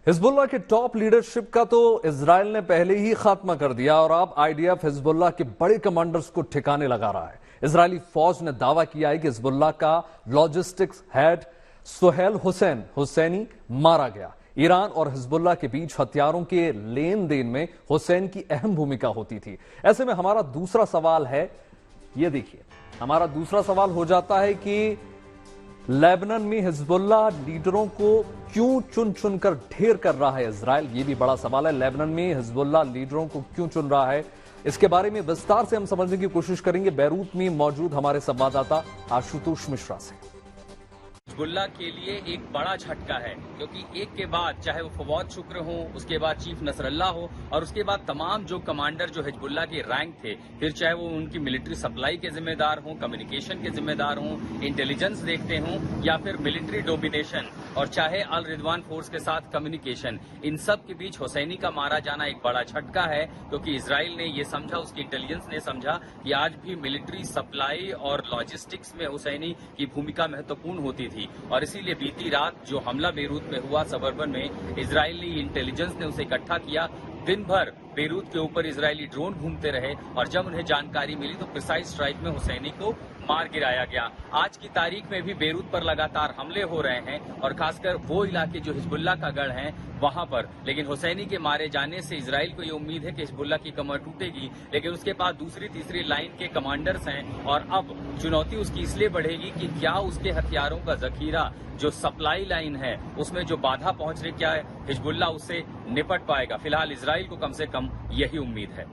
Hezbollah के top leadership का तो इजराइल ने पहले ही खात्मा कर दिया और अब आईडीएफ हिजबुल्लाह के बड़े कमांडर्स को ठिकाने लगा रहा है। इजरायली फौज ने दावा किया है कि हिजबुल्लाह का लॉजिस्टिक्स हेड सुहेल हुसैनी मारा गया। ईरान और हिजबुल्लाह के बीच हथियारों के लेन देन में हुसैन की अहम भूमिका होती थी। ऐसे में हमारा दूसरा सवाल है, ये देखिए, हमारा दूसरा सवाल हो जाता है कि लेबनान में हिजबुल्लाह लीडरों को क्यों चुन चुनकर ढेर कर रहा है इजराइल? ये भी बड़ा सवाल है। लेबनान में हिजबुल्लाह लीडरों को क्यों चुन रहा है, इसके बारे में विस्तार से हम समझने की कोशिश करेंगे बैरूत में मौजूद हमारे संवाददाता आशुतोष मिश्रा से। हिजबुल्लाह के लिए एक बड़ा झटका है, क्योंकि एक के बाद चाहे वो फवाद शुक्र हो, उसके बाद चीफ नसरल्लाह हो और उसके बाद तमाम जो कमांडर जो हिजबुल्लाह के रैंक थे, फिर चाहे वो उनकी मिलिट्री सप्लाई के जिम्मेदार हों, कम्युनिकेशन के जिम्मेदार हों, इंटेलिजेंस देखते हों या फिर मिलिट्री डोमिनेशन और चाहे अल रिदवान फोर्स के साथ कम्युनिकेशन, इन सब के बीच हुसैनी का मारा जाना एक बड़ा झटका है। क्योंकि इसराइल ने ये समझा, उसकी इंटेलिजेंस ने समझा कि आज भी मिलिट्री सप्लाई और लॉजिस्टिक्स में हुसैनी की भूमिका महत्वपूर्ण होती थी और इसीलिए बीती रात जो हमला बेरूत में हुआ सबर्बन में, इजरायली इंटेलिजेंस ने उसे इकट्ठा किया। दिन भर बेरूत के ऊपर इजरायली ड्रोन घूमते रहे और जब उन्हें जानकारी मिली तो प्रिसाइज स्ट्राइक में हुसैनी को मार गिराया गया। आज की तारीख में भी बेरूत पर लगातार हमले हो रहे हैं और खासकर वो इलाके जो हिजबुल्लाह का गढ़ है वहां पर। लेकिन हुसैनी के मारे जाने से इजराइल को ये उम्मीद है कि हिजबुल्लाह की कमर टूटेगी, लेकिन उसके पास दूसरी तीसरी लाइन के कमांडर्स हैं और अब चुनौती उसकी इसलिए बढ़ेगी कि क्या उसके हथियारों का जखीरा जो सप्लाई लाइन है उसमें जो बाधा पहुंच रही, क्या हिजबुल्लाह उससे निपट पाएगा। फिलहाल इजराइल को कम से कम यही उम्मीद है।